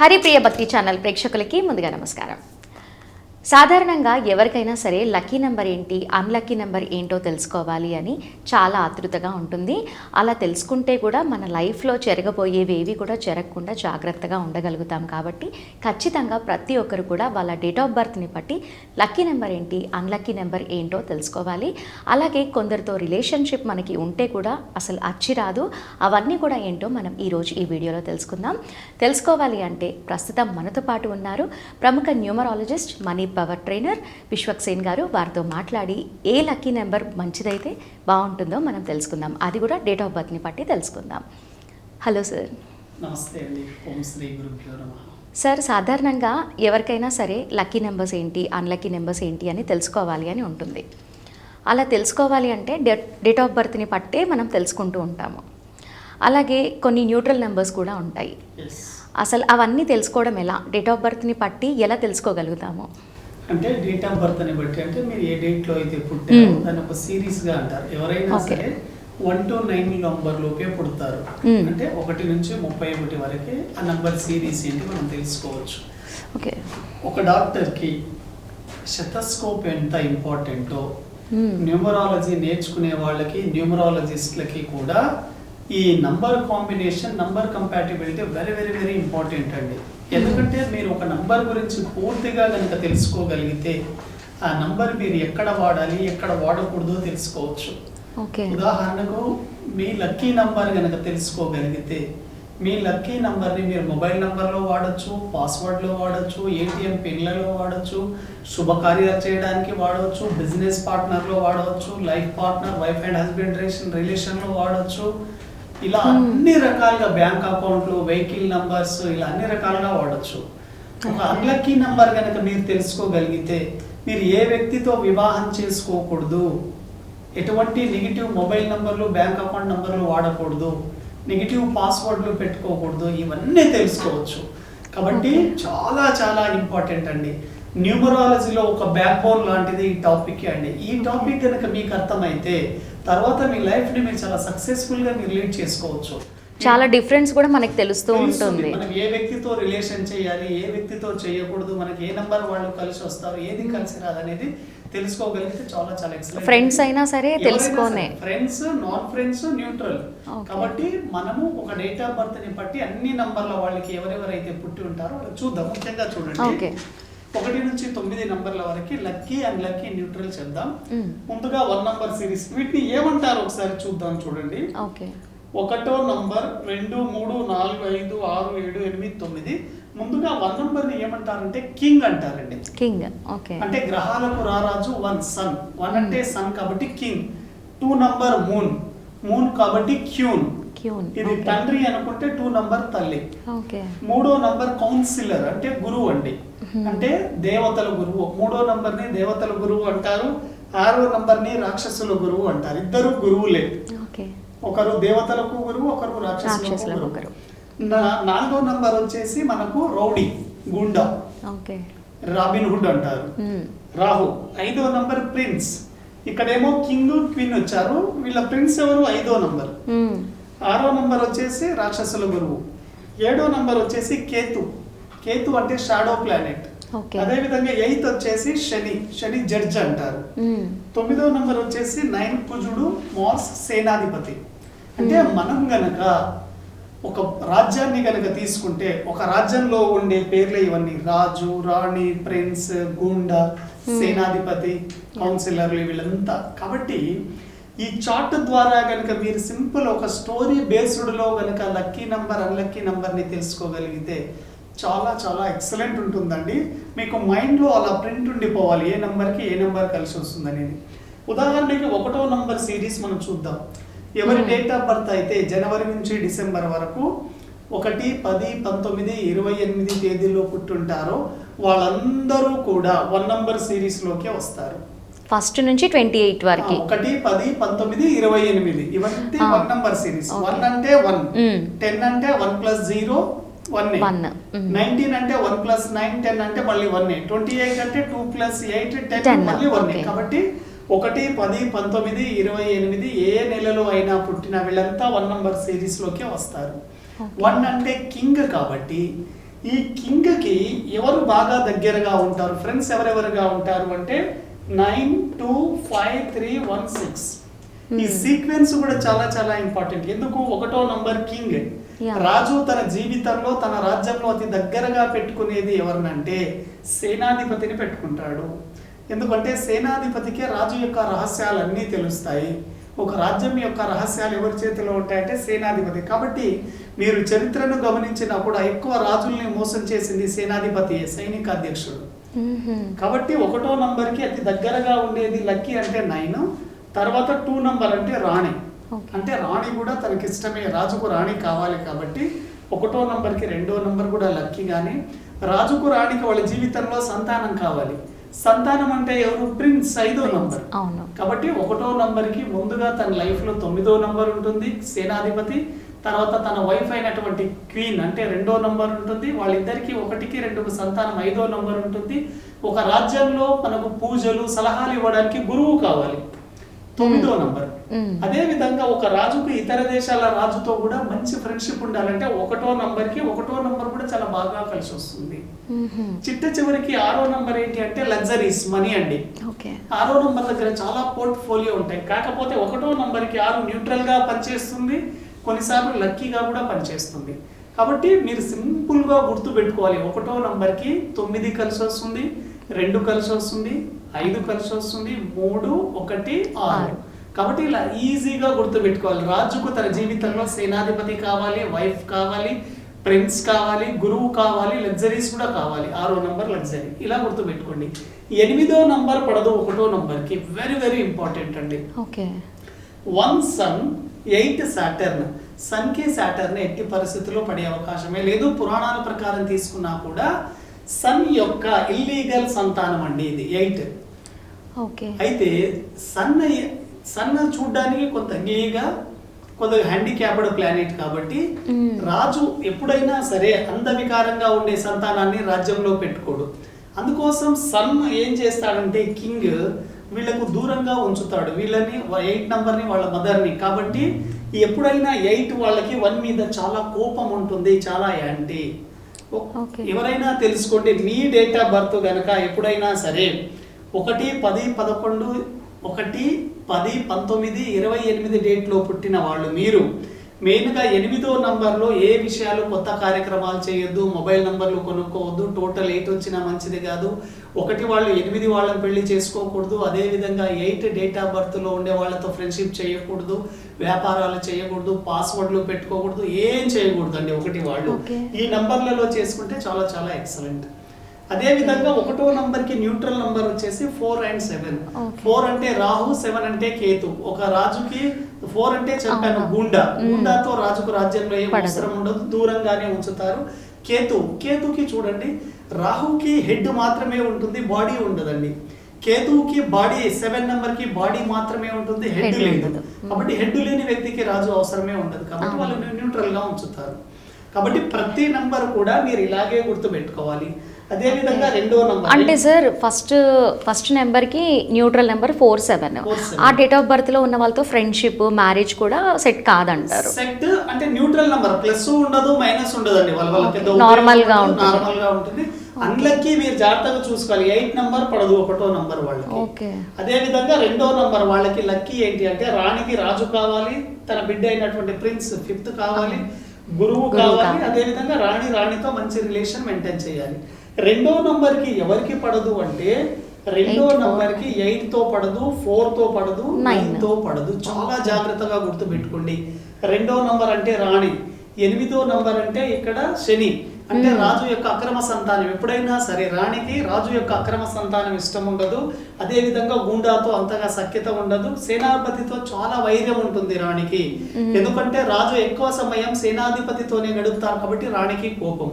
హరిప్రియ భక్తి ఛానల్ ప్రేక్షకులకి ముందుగా నమస్కారం. సాధారణంగా ఎవరికైనా సరే లక్కీ నెంబర్ ఏంటి, అన్లక్కీ నెంబర్ ఏంటో తెలుసుకోవాలి అని చాలా ఆతృతగా ఉంటుంది. అలా తెలుసుకుంటే కూడా మన లైఫ్లో జరగబోయేవి కూడా జరగకుండా జాగ్రత్తగా ఉండగలుగుతాం. కాబట్టి ఖచ్చితంగా ప్రతి ఒక్కరు కూడా వాళ్ళ డేట్ ఆఫ్ బర్త్ని బట్టి లక్కీ నెంబర్ ఏంటి, అన్లక్కీ నెంబర్ ఏంటో తెలుసుకోవాలి. అలాగే కొందరితో రిలేషన్షిప్ మనకి ఉంటే కూడా అసలు అచ్చిరాదు, అవన్నీ కూడా ఏంటో మనం ఈరోజు ఈ వీడియోలో తెలుసుకుందాం. తెలుసుకోవాలి అంటే ప్రస్తుతం మనతో పాటు ఉన్నారు ప్రముఖ numerologist, money power trainer Vishwaksen గారు. వారితో మాట్లాడి ఏ లక్కీ నెంబర్ మంచిదైతే బాగుంటుందో మనం తెలుసుకుందాం. అది కూడా డేట్ ఆఫ్ బర్త్ని బట్టి తెలుసుకుందాం. Hello sir. నమస్తే అండి. ఓం శ్రీ గురుభ్యో నమః. సార్, సాధారణంగా ఎవరికైనా సరే లక్కీ నెంబర్స్ ఏంటి, అన్లక్కీ నెంబర్స్ ఏంటి అని తెలుసుకోవాలి అని ఉంటుంది. అలా తెలుసుకోవాలి అంటే డేట్ ఆఫ్ బర్త్ని పట్టే మనం తెలుసుకుంటూ ఉంటాము. అలాగే కొన్ని న్యూట్రల్ నెంబర్స్ కూడా ఉంటాయి. అసలు అవన్నీ తెలుసుకోవడం ఎలా, డేట్ ఆఫ్ బర్త్ని పట్టి ఎలా తెలుసుకోగలుగుతాము? అంటే డేట్ ఆఫ్ బర్త్ అని బట్టి అంటే మీరు ఏ డేట్ లో అయితే పుట్టారో దాన్ని ఒక సిరీస్ గా అంటారు. ఎవరైనా సరే 1 to 9 నంబర్ లోపే పుడతారు. అంటే 1 నుంచి 31 వరకే ఆ నంబర్ సిరీస్ ఏంటి మనం తెలుసుకోవచ్చు. ఓకే. ఒక డాక్టర్ కి స్టెతస్కోప్ ఎంత ఇంపార్టెంటో న్యూమరాలజీ నేర్చుకునే వాళ్ళకి, న్యూమరాలజిస్ట్లకి కూడా ఈ number combination, number compatibility very very very important అండి. ఎందుకంటే మీరు ఒక నంబర్ గురించి పూర్తిగా కనుక తెలుసుకోగలిగితే ఆ నంబర్ మీరు ఎక్కడ వాడాలి, ఎక్కడ వాడకూడదో తెలుసుకోవచ్చు. ఉదాహరణకు మీ లక్కీ నంబర్ కనుక తెలుసుకోగలిగితే మీ లక్కీ నంబర్ని మీరు మొబైల్ నంబర్లో వాడచ్చు, పాస్వర్డ్లో వాడచ్చు, ఏటీఎం పిన్లలో వాడచ్చు, శుభకార్యాలు చేయడానికి వాడవచ్చు, బిజినెస్ పార్ట్నర్లో వాడవచ్చు, life partner, wife and husband రిలేషన్లో వాడచ్చు. ఇలా అన్ని రకాలుగా బ్యాంక్ అకౌంట్లు, వెహికల్ నంబర్స్, ఇలా అన్ని రకాలుగా వాడచ్చు. ఒక అన్లక్కీ నంబర్ కనుక మీరు తెలుసుకోగలిగితే మీరు ఏ వ్యక్తితో వివాహం చేసుకోకూడదు, ఎటువంటి నెగిటివ్ మొబైల్ నంబర్లు, బ్యాంక్ అకౌంట్ నంబర్లు వాడకూడదు, నెగిటివ్ పాస్వర్డ్లు పెట్టుకోకూడదు, ఇవన్నీ తెలుసుకోవచ్చు. కాబట్టి చాలా చాలా ఇంపార్టెంట్ అండి. న్యూమరాలజీలో ఒక బ్యాక్ బోన్ లాంటిది ఈ టాపిక్ అండి. ఈ టాపిక్ కనుక మీకు అర్థమైతే తర్వాత మీ లైఫ్ ని మీరు చాలా సక్సెస్ఫుల్ గా మీరు లీడ్ చేసుకోవచ్చు. చాలా డిఫరెన్స్ కూడా మనకి తెలుస్తూ ఉంటుంది. మనం ఏ వ్యక్తితో రిలేషన్ చేయాలి, ఏ వ్యక్తితో చేయకూడదు, మనకి ఏ నంబర్ వాళ్ళు కలిసి వస్తారు, ఏది కలిసి రాదు అనేది తెలుసుకోగలిగితే చాలా చాలా ఎక్సలెంట్. ఫ్రెండ్స్ అయినా సరే తెలుసుకోనే, ఫ్రెండ్స్, నాన్ ఫ్రెండ్స్, న్యూట్రల్. కాబట్టి మనము ఒక డేట్ ఆఫ్ బర్త్ ని బట్టి అన్ని నంబర్ల వాళ్ళకి ఎవరెవరైతే పుట్టి ఉంటారో వాళ్ళు చూద్దాం. ముఖ్యంగా చూడండి, 1 నుంచి 9 నంబర్ల వరకు లక్కీ, అన్లక్కీ, న్యూట్రల్ చెప్దాం. ముందుగా 1 నంబర్ సిరీస్, వీటిని ఏమంటారు ఒకసారి చూద్దాం. చూడండి, 1వ నంబర్, 2, 3, 4, 5, 6, 7, 8, 9. ముందుగా 1 నంబర్ ని ఏమంటారంటే కింగ్ అంటారండి. కింగ్. ఓకే. అంటే గ్రహాలకు రారాజు 1 సన్. 1 అంటే సన్ కాబట్టి కింగ్. 2 number moon. మూన్ కాబట్టి క్యూన్. ఇది తండ్రి అనుకుంటే 2 నంబర్ తల్లి. 3వ నంబర్ కౌన్సిలర్ అంటే గురువు అండి. అంటే దేవతల గురువు. 3వ నంబర్ ని దేవతల గురువు అంటారు. 6వ నంబర్ ని రాక్షసుల గురువు అంటారు. ఇద్దరు గురువులే. ఒకరు దేవతలకు గురువు, ఒకరు రాక్షసులకు గురువు. 4వ నంబర్ వచ్చేసి మనకు రౌడీ, గుండా, రాబిన్ హుడ్ అంటారు, రాహు. 5వ నంబర్ ప్రిన్స్. ఇక్కడేమో కింగ్, క్వీన్ వచ్చారు. వీళ్ళ ప్రిన్స్ ఎవరు? 5వ నంబర్. 6వ నంబర్ వచ్చేసి రాక్షసుల గురువు. 7వ నంబర్ వచ్చేసి కేతు. కేతు అంటే షాడో ప్లానెట్. అదే విధంగా 8th వచ్చేసి శని. శని జడ్జ్ అంటారు. 9వ నంబర్ వచ్చేసి 9 కుజుడు, మార్స్ సేనాధిపతి. అంటే మనం గనక ఒక రాజ్యాన్ని గనక తీసుకుంటే ఒక రాజ్యంలో ఉండే పేర్లే ఇవన్నీ: రాజు, రాణి, ప్రిన్స్, గూండా, సేనాధిపతి, కౌన్సిలర్లు, వీళ్ళంతా. కాబట్టి ఈ చార్ట్ ద్వారా గనక మీరు సింపుల్ ఒక స్టోరీ బేస్డ్ లో గనక లక్కీ నంబర్, అన్లక్కీ నంబర్ ని తెలుసుకోగలిగితే చాలా చాలా ఎక్సలెంట్ ఉంటుందండి. మీకు మైండ్లో అలా ప్రింట్ ఉండిపోవాలి, ఏ నెంబర్కి ఏ నెంబర్ కలిసి వస్తుంది అనేది. ఉదాహరణకి 1వ నంబర్ సిరీస్ మనం చూద్దాం. ఎవరి డేట్ ఆఫ్ బర్త్ అయితే జనవరి నుంచి డిసెంబర్ వరకు 1, 10, 19, 28 తేదీల్లో పుట్టుంటారో వాళ్ళందరూ కూడా 1 నంబర్ సిరీస్ లోకే వస్తారు. 1 నుంచి 28 వరకు. 1, 10, 19, 28 ఇవన్నీ 1 నంబర్ సిరీస్. 1 అంటే 1, 10 అంటే 1 + 0 1, 19 అంటే 1 + 9, 10 అంటే మళ్ళీ 1, 28 అంటే 2 + 8, 10 మళ్ళీ 1. కాబట్టి 1, 10, 19, 28 ఏ నెలలో అయినా పుట్టిన వీళ్ళంతా 1 నంబర్ సిరీస్ లోకే వస్తారు. 1 అంటే కింగ్ కాబట్టి ఈ కింగ్ కి ఎవరు బాగా దగ్గరగా ఉంటారు ఫ్రెండ్స్, ఎవరెవరుగా ఉంటారు అంటే 9 2 5 3 1 6. ఈ సీక్వెన్స్ కూడా చాలా చాలా ఇంపార్టెంట్. ఎందుకు? 1వ నంబర్ కింగ్. రాజు తన జీవితంలో తన రాజ్యంలో అతి దగ్గరగా పెట్టుకునేది ఎవరినంటే సేనాధిపతిని పెట్టుకుంటాడు. ఎందుకంటే సేనాధిపతికే రాజు యొక్క రహస్యాలన్నీ తెలుస్తాయి. ఒక రాజ్యం యొక్క రహస్యాలు ఎవరి చేతిలో ఉంటాయంటే సేనాధిపతి. కాబట్టి మీరు చరిత్రను గమనించినప్పుడు ఎక్కువ రాజుల్ని మోసం చేసింది సేనాధిపతి, సైనిక అధ్యక్షుడు. కాబట్టి 1వ నంబర్కి అతి దగ్గరగా ఉండేది లక్కీ అంటే 9. తర్వాత 2 నంబర్ అంటే రాణి. అంటే రాణి కూడా తనకి ఇష్టమే, రాజుకు రాణి కావాలి కాబట్టి 1వ నంబర్కి 2వ నంబర్ కూడా లక్కీ. కానీ రాజుకు రాణికి వాళ్ళ జీవితంలో సంతానం కావాలి. సంతానం అంటే ఎవరు? ప్రిన్స్, 5వ నంబర్. కాబట్టి 1వ నంబర్కి ముందుగా తన లైఫ్లో 9వ నంబర్ ఉంటుంది సేనాధిపతి. తర్వాత తన వైఫ్ అయినటువంటి క్వీన్ అంటే 2వ నంబర్ ఉంటుంది. వాళ్ళిద్దరికి 1కి 2కు సంతానం 5వ నంబర్ ఉంటుంది. ఒక రాజ్యంలో మనకు పూజలు సలహాలు ఇవ్వడానికి గురువు కావాలి, 9వ నంబర్. అదే విధంగా ఒక రాజుకు ఇతర దేశాల రాజుతో కూడా మంచి ఫ్రెండ్షిప్ ఉండాలంటే 1వ నంబర్కి 1వ నంబర్ కూడా చాలా బాగా కలిసి వస్తుంది. చిట్ట చివరికి 6వ నంబర్ ఏంటి అంటే లగ్జరీస్, మనీ అండి. 6వ నంబర్ దగ్గర చాలా పోర్ట్ఫోలియో ఉంటాయి. కాకపోతే 1వ నంబర్కి 6 న్యూట్రల్ గా పనిచేస్తుంది, కొన్నిసార్లు లక్కీగా కూడా పనిచేస్తుంది. కాబట్టి మీరు సింపుల్ గా గుర్తు పెట్టుకోవాలి. 1వ నంబర్కి 9 కలిసి వస్తుంది, 2 కలిసి వస్తుంది, 5 కలిసి వస్తుంది, 3 1 6. కాబట్టి ఇలా ఈజీగా గుర్తు పెట్టుకోవాలి. రాజుకు తన జీవితంలో సేనాధిపతి కావాలి, వైఫ్ కావాలి, ప్రిన్స్ కావాలి, గురువు కావాలి, లగ్జరీస్ కూడా కావాలి. 6వ నంబర్ లగ్జరీ. ఇలా గుర్తు పెట్టుకోండి. 8వ నంబర్ పడదు 1వ నంబర్కి. వెరీ వెరీ ఇంపార్టెంట్ అండి. 1 సన్ 8 సాటర్న్. సన్ కి సాటర్న్ ఎట్టి పరిస్థితుల్లో పడే అవకాశమే లేదు. పురాణాల ప్రకారం తీసుకున్నా కూడా సన్ యొక్క ఇల్లీగల్ సంతానం అండి ఇది 8. అయితే సన్ చూడ్డానికి కొంత గేగా, కొంత హ్యాండిక్యాప్డ్ ప్లానెట్ కాబట్టి రాజు ఎప్పుడైనా సరే అందవికారంగా ఉండే సంతానాన్ని రాజ్యంలో పెట్టుకోడు. అందుకోసం సన్ ఏం చేస్తాడంటే కింగ్ వీళ్ళకు దూరంగా ఉంచుతాడు, వీళ్ళని 8 నంబర్ని వాళ్ళ మదర్ని. కాబట్టి ఎప్పుడైనా 8 వాళ్ళకి 1 మీద చాలా కోపం ఉంటుంది, చాలా యాంటీ. ఎవరైనా తెలుసుకోండి, మీ డేట్ ఆఫ్ బర్త్ గనక ఎప్పుడైనా సరే 1 10 11 1 10 19 28 డేట్లో పుట్టిన వాళ్ళు మీరు మెయిన్గా 8వ నంబర్లో ఏ విషయాలు కొత్త కార్యక్రమాలు చేయొద్దు, మొబైల్ నంబర్లు కొనుక్కోవద్దు, టోటల్ 8 వచ్చినా మంచిది కాదు. 1 వాళ్ళు 8 వాళ్ళని పెళ్లి చేసుకోకూడదు. అదేవిధంగా 8 డేట్ ఆఫ్ బర్త్లో ఉండే వాళ్ళతో ఫ్రెండ్షిప్ చేయకూడదు, వ్యాపారాలు చేయకూడదు, పాస్వర్డ్లు పెట్టుకోకూడదు, ఏం చేయకూడదు అండి 1 వాళ్ళు. ఈ నంబర్లలో చేసుకుంటే చాలా చాలా ఎక్సలెంట్. అదే విధంగా 1వ నంబర్కి న్యూట్రల్ నంబర్ వచ్చేసి 4 and 7. 4 అంటే రాహు, 7 అంటే కేతు. ఒక రాజుకి 4 అంటే చెప్పాను గుండాతో రాజుకు రాజ్యంలో ఏం అవసరం ఉండదు, దూరంగానే ఉంచుతారు. కేతుకి చూడండి, రాహుకి హెడ్ మాత్రమే ఉంటుంది, బాడీ ఉండదండి. కేతువుకి బాడీ 7 నంబర్కి బాడీ మాత్రమే ఉంటుంది, హెడ్ లేదు. కాబట్టి హెడ్ లేని వ్యక్తికి రాజు అవసరమే ఉండదు. కాబట్టి వాళ్ళు న్యూట్రల్ గా ఉంచుతారు. కాబట్టి ప్రతి నంబర్ కూడా మీరు ఇలాగే గుర్తు పెట్టుకోవాలి. అదే విధంగా 2వ నంబర్ అంటే సార్ ఫస్ట్ నెంబర్ కి న్యూట్రల్ నెంబర్ 4 7. ఆ డేట్ ఆఫ్ బర్త్ లో ఉన్న వాళ్ళతో ఫ్రెండ్షిప్ మ్యారేజ్ కూడా సెట్ కాదంటారు. సెట్ అంటే న్యూట్రల్ నంబర్, ప్లస్ ఉండదు మైనస్ ఉండదండి, వాళ్ళ పెద్ద నార్మల్ గా ఉంటుంది. అన్లక్కీ మీరు జాగ్రత్తగా చూసుకోవాలి. 8 నంబర్ పడదు 1వ నంబర్ వాళ్ళకి. అదే విధంగా 2వ నంబర్ వాళ్ళకి లక్కీ ఏంటి అంటే రాణికి రాజు కావాలి, తన బిడ్డ అయినటువంటి ప్రిన్స్ 5th కావాలి, గురువు కావాలి. అదే విధంగా రాణితో మంచి రిలేషన్ మెయింటైన్ చేయాలి. 2వ నంబర్కి ఎవరికి పడదు అంటే 2వ నంబర్కి 8 తో పడదు, 4 తో పడదు, 9 తో పడదు. చాలా జాగ్రత్తగా గుర్తు పెట్టుకోండి. 2వ నంబర్ అంటే రాణి, 8వ నంబర్ అంటే ఇక్కడ శని అంటే రాజు యొక్క అక్రమ సంతానం. ఎప్పుడైనా సరే రాణికి రాజు యొక్క అక్రమ సంతానం ఇష్టం ఉండదు. అదే విధంగా గుండాతో అంతగా సఖ్యత ఉండదు. సేనాధిపతితో చాలా వైర్యం ఉంటుంది రాణికి, ఎందుకంటే రాజు ఎక్కువ సమయం సేనాధిపతితోనే గడుపుతారు కాబట్టి రాణికి కోపం.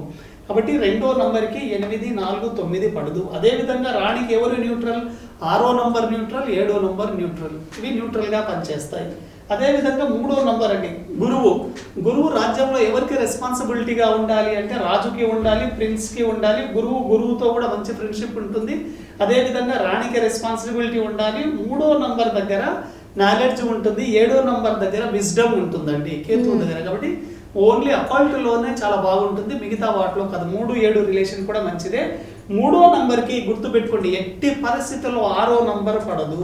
కాబట్టి 2వ నంబర్కి 8 4 9 పడదు. అదే విధంగా రాణికి ఎవరు న్యూట్రల్? 6వ నంబర్ న్యూట్రల్, 7వ నంబర్ న్యూట్రల్. ఇవి న్యూట్రల్ గా పనిచేస్తాయి. అదే విధంగా 3వ నంబర్ అండి గురువు రాజ్యంలో ఎవరికి రెస్పాన్సిబిలిటీగా ఉండాలి అంటే రాజుకి ఉండాలి, ప్రిన్స్ కి ఉండాలి. గురువుతో కూడా మంచి ఫ్రెండ్షిప్ ఉంటుంది. అదే విధంగా రాణికి రెస్పాన్సిబిలిటీ ఉండాలి. 3వ నంబర్ దగ్గర నాలెడ్జ్ ఉంటుంది, 7వ నంబర్ దగ్గర విజ్డమ్ ఉంటుందండి కేతువు దగ్గర. కాబట్టి ఓన్లీ అకల్ట్లోనే చాలా బాగుంటుంది, మిగతా వాటిలో కాదు. 3, 7 రిలేషన్ కూడా మంచిదే. 3వ నంబర్కి గుర్తుపెట్టుకోండి, ఎట్టి పరిస్థితుల్లో 6వ నంబర్ పడదు.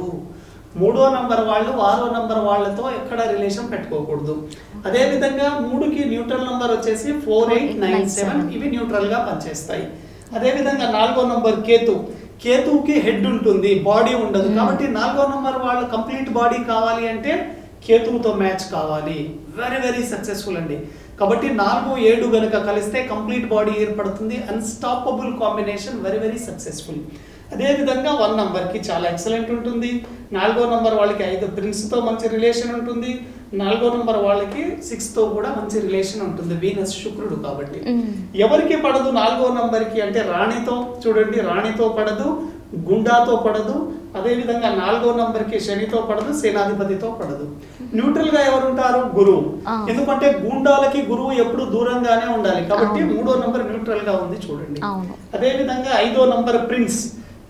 3వ నంబర్ వాళ్ళు 6వ నంబర్ వాళ్ళతో ఎక్కడ రిలేషన్ పెట్టుకోకూడదు. అదేవిధంగా 3కి న్యూట్రల్ నంబర్ వచ్చేసి 4, 8, 9, 7 ఇవి న్యూట్రల్గా పనిచేస్తాయి. అదేవిధంగా 4వ నంబర్ కేతువుకి హెడ్ ఉంటుంది, బాడీ ఉండదు. కాబట్టి 4వ నంబర్ వాళ్ళు కంప్లీట్ బాడీ కావాలి అంటే కేతువుతో మ్యాచ్ కావాలి. వెరీ వెరీ సక్సెస్ఫుల్ అండి. కాబట్టి 4, 7 గనుక కలిస్తే కంప్లీట్ బాడీ ఏర్పడుతుంది. Unstoppable combination, very very successful. అదేవిధంగా 1 నంబర్కి చాలా ఎక్సలెంట్ ఉంటుంది. 4వ నంబర్ వాళ్ళకి 5 ప్రిన్స్తో మంచి రిలేషన్ ఉంటుంది. 4వ నంబర్ వాళ్ళకి 6తో కూడా మంచి రిలేషన్ ఉంటుంది, వీనస్ శుక్రుడు కాబట్టి. ఎవరికి పడదు 4వ నంబర్కి అంటే రాణితో, చూడండి రాణితో పడదు, గుండాతో పడదు. అదేవిధంగా 4వ నంబర్కి శనితో పడదు, సేనాధిపతితో పడదు. న్యూట్రల్ గా ఎవరు ఉంటారు? గురువు. ఎందుకంటే గుండాలకి గురువు ఎప్పుడు దూరంగానే ఉండాలి కాబట్టి 3వ నంబర్ న్యూట్రల్ గా ఉంది చూడండి. అదేవిధంగా 5వ నంబర్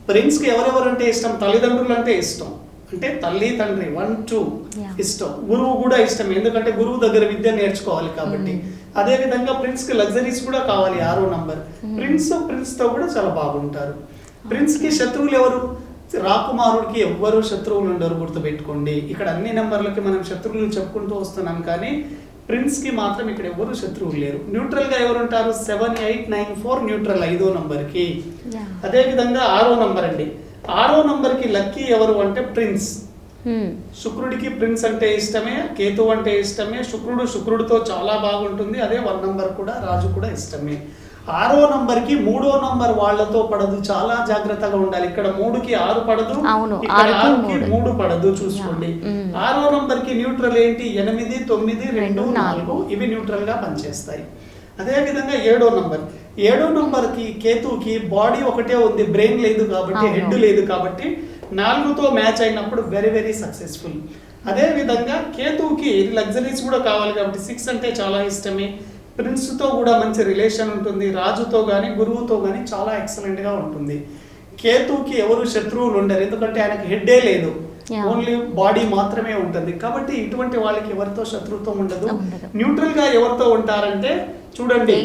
ప్రిన్స్ కి ఎవరెవరు అంటే ఇష్టం? తల్లిదండ్రులు అంటే ఇష్టం, అంటే తల్లి తండ్రి 1, 2 ఇష్టం. గురువు కూడా ఇష్టం, ఎందుకంటే గురువు దగ్గర విద్య నేర్చుకోవాలి కాబట్టి. అదే విధంగా ప్రిన్స్ కి లగ్జరీస్ కూడా కావాలి. 6వ నంబర్ ప్రిన్స్ తో కూడా చాలా బాగుంటారు. ప్రిన్స్ కి శత్రువులు ఎవరు? రాకుమారుడికి ఎవ్వరు శత్రువులు ఉండరు, గుర్తుపెట్టుకోండి. ఇక్కడ అన్ని నెంబర్లకి మనం శత్రువులు చెప్పుకుంటూ వస్తున్నాం, కానీ ప్రిన్స్ కి మాత్రం ఇక్కడ ఎవరు శత్రువులు లేరు. న్యూట్రల్ గా ఎవరు ఉంటారు? 7, 8, 9, 4 న్యూట్రల్ 5వ నంబర్ కి. అదే విధంగా 6వ నంబర్ అండి. 6వ నంబర్ కి లక్కీ ఎవరు అంటే ప్రిన్స్. శుక్రుడికి ప్రిన్స్ అంటే ఇష్టమే, కేతు అంటే ఇష్టమే. శుక్రుడితో చాలా బాగుంటుంది. అదే 1 నంబర్ కూడా, రాజు కూడా ఇష్టమే. 6వ నంబర్ కి 3వ నంబర్ వాళ్ళతో పడదు, చాలా జాగ్రత్తగా ఉండాలి. ఇక్కడ 3కి 6 పడదు, ఇక్కడ 6కి 3 పడదు, చూసుకోండి. 6వ నంబర్ కి న్యూట్రల్ ఏంటి? 8, 9, 2, 4 ఇవి న్యూట్రల్ గా పనిచేస్తాయి. అదే విధంగా 7వ నంబర్ కి కేతుకి బాడీ ఒకటే ఉంది, బ్రెయిన్ లేదు కాబట్టి, హెడ్ లేదు కాబట్టి 4తో మ్యాచ్ అయినప్పుడు వెరీ వెరీ సక్సెస్ఫుల్. అదే విధంగా కేతుకి లగ్జరీస్ కూడా కావాలి కాబట్టి 6 అంటే చాలా ఇష్టమే. ప్రిన్స్తో కూడా మంచి రిలేషన్ ఉంటుంది, రాజుతో కానీ గురువుతో కానీ చాలా ఎక్సలెంట్గా ఉంటుంది. కేతుకి ఎవరు శత్రువులు ఉండరు, ఎందుకంటే ఆయనకి హెడ్డే లేదు, ఓన్లీ బాడీ మాత్రమే ఉంటుంది. కాబట్టి ఇటువంటి వాళ్ళకి ఎవరితో శత్రుత్వం ఉండదు. న్యూట్రల్ గా ఎవరితో ఉంటారంటే చూడండి,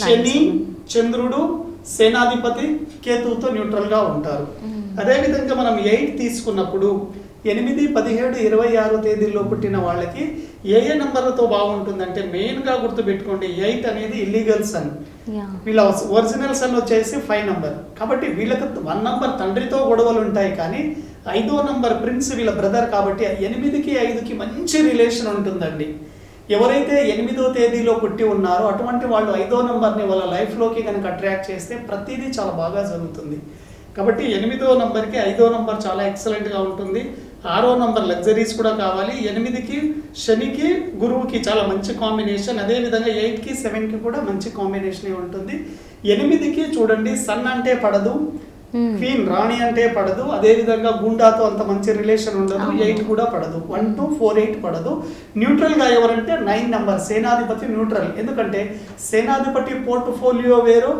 శని, చంద్రుడు, సేనాధిపతి కేతువుతో న్యూట్రల్ గా ఉంటారు. అదే విధంగా మనం 8 తీసుకున్నప్పుడు 8, 17, 26 తేదీల్లో పుట్టిన వాళ్ళకి ఏ నంబర్లతో బాగుంటుందంటే మెయిన్ గా గుర్తుపెట్టుకోండి, 8 అనేది ఇల్లీగల్ సన్. వీళ్ళ ఒరిజినల్ సన్ వచ్చేసి 5 నంబర్. కాబట్టి వీళ్ళకి 1 నంబర్ తండ్రితో గొడవలు ఉంటాయి, కానీ 5వ నంబర్ ప్రిన్స్ వీళ్ళ బ్రదర్ కాబట్టి 8కి 5కి మంచి రిలేషన్ ఉంటుందండి. ఎవరైతే 8వ తేదీలో పుట్టి ఉన్నారో అటువంటి వాళ్ళు 5వ నంబర్ని వాళ్ళ లైఫ్లోకి కనుక అట్రాక్ట్ చేస్తే ప్రతిదీ చాలా బాగా జరుగుతుంది. కాబట్టి 8వ నంబర్కి 5వ నంబర్ చాలా ఎక్సలెంట్గా ఉంటుంది. 6వ నంబర్ లగ్జరీస్ కూడా కావాలి. 8కి శనికి గురువుకి చాలా మంచి కాంబినేషన్. అదేవిధంగా 8కి 7కి కూడా మంచి కాంబినేషన్ ఉంటుంది. 8కి చూడండి సన్ అంటే పడదు, క్వీన్ రాణి అంటే పడదు, అదే విధంగా గుండాతో అంత మంచి రిలేషన్ ఉండదు. 8 కూడా పడదు, 1, 2, 4, 8 పడదు. న్యూట్రల్ గా ఎవరంటే 9 నంబర్ సేనాధిపతి న్యూట్రల్. ఎందుకంటే సేనాధిపతి పోర్ట్ఫోలియో వేరు,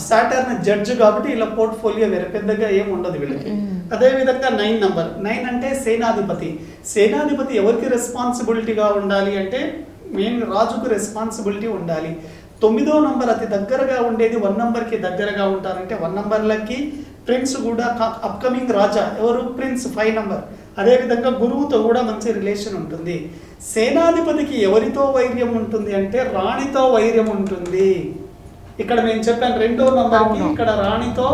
సాటర్న్ జడ్జ్ కాబట్టి ఇలా పోర్ట్ఫోలియో వేరే, పెద్దగా ఏం ఉండదు వీళ్ళకి. అదే విధంగా 9 నంబర్, 9 అంటే సేనాధిపతి ఎవరికి రెస్పాన్సిబిలిటీగా ఉండాలి అంటే మెయిన్ రాజుకు రెస్పాన్సిబిలిటీ ఉండాలి. 9వ నంబర్ అతి దగ్గరగా ఉండేది 1 నంబర్కి దగ్గరగా ఉంటారంటే 1 నంబర్లకి ప్రిన్స్ కూడా అప్కమింగ్ రాజా ఎవరు? Prince 5 number. అదేవిధంగా గురువుతో కూడా మంచి రిలేషన్ ఉంటుంది. సేనాధిపతికి ఎవరితో వైర్యం ఉంటుంది అంటే రాణితో వైర్యం ఉంటుంది. ఇక్కడ నేను చెప్పాను 2వ నంబర్కి ఇక్కడ రాణితో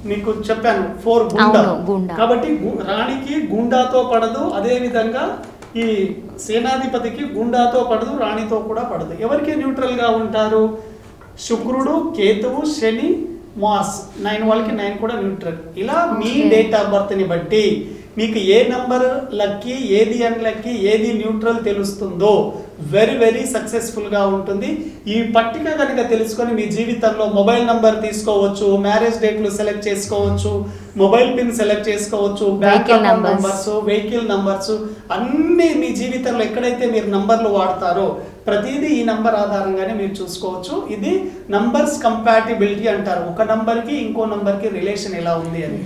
మీకు చెప్పాను 4 గుండా. కాబట్టి రాణికి గుండాతో పడదు, అదే విధంగా ఈ సేనాధిపతికి గుండాతో పడదు, రాణితో కూడా పడదు. ఎవరికి న్యూట్రల్ గా ఉంటారు? శుక్రుడు, కేతువు, శని, మార్స్. 9 వాళ్ళకి 9 కూడా న్యూట్రల్. ఇలా మీ డేట్ ఆఫ్ బర్త్ ని బట్టి మీకు ఏ నంబర్ లక్కీ, ఏది అన్లక్కీ, ఏది న్యూట్రల్ తెలుస్తుందో వెరీ వెరీ సక్సెస్ఫుల్ గా ఉంటుంది. ఈ పట్టిక కనుక తెలుసుకొని మీ జీవితంలో మొబైల్ నంబర్ తీసుకోవచ్చు, మ్యారేజ్ డేట్లు సెలెక్ట్ చేసుకోవచ్చు, మొబైల్ పిన్ సెలెక్ట్ చేసుకోవచ్చు, bank account numbers, vehicle numbers అన్ని మీ జీవితంలో ఎక్కడైతే మీరు నంబర్లు వాడతారో ప్రతిదీ ఈ నంబర్ ఆధారంగానే మీరు చూసుకోవచ్చు. ఇది నంబర్స్ కంపాటిబిలిటీ అంటారు, ఒక నంబర్కి ఇంకో నంబర్కి రిలేషన్ ఎలా ఉంది అని.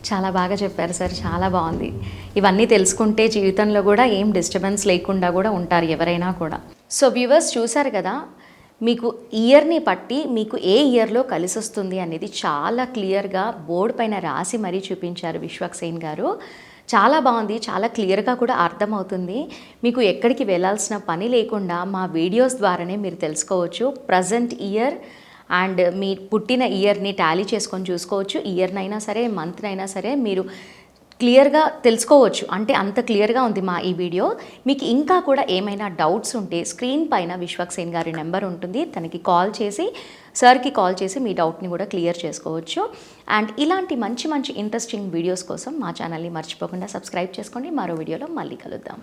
చాలా బాగా చెప్పారు సార్, చాలా బాగుంది. ఇవన్నీ తెలుసుకుంటే జీవితంలో కూడా ఏం డిస్టర్బెన్స్ లేకుండా కూడా ఉంటారు ఎవరైనా కూడా. సో వ్యూవర్స్ చూసారు కదా, మీకు ఇయర్ని బట్టి మీకు ఏ ఇయర్లో కలిసి వస్తుంది అనేది చాలా క్లియర్గా బోర్డు పైన రాసి మరీ చూపించారు విశ్వక్సేన్ గారు. చాలా బాగుంది, చాలా క్లియర్గా కూడా అర్థమవుతుంది. మీకు ఎక్కడికి వెళ్ళాల్సిన పని లేకుండా మా వీడియోస్ ద్వారానే మీరు తెలుసుకోవచ్చు. ప్రజెంట్ ఇయర్ అండ్ మీ పుట్టిన ఇయర్ని టాలీ చేసుకొని చూసుకోవచ్చు. ఇయర్నైనా సరే, మంత్నైనా సరే మీరు క్లియర్గా తెలుసుకోవచ్చు. అంటే అంత క్లియర్గా ఉంది మా ఈ వీడియో. మీకు ఇంకా కూడా ఏమైనా డౌట్స్ ఉంటే స్క్రీన్ పైన విశ్వక్సేన్ గారి నెంబర్ ఉంటుంది, తనకి కాల్ చేసి, సార్కి కాల్ చేసి మీ డౌట్ని కూడా క్లియర్ చేసుకోవచ్చు. అండ్ ఇలాంటి మంచి మంచి ఇంట్రెస్టింగ్ వీడియోస్ కోసం మా ఛానల్ని మర్చిపోకుండా సబ్స్క్రైబ్ చేసుకోండి. మరో వీడియోలో మళ్ళీ కలుద్దాం.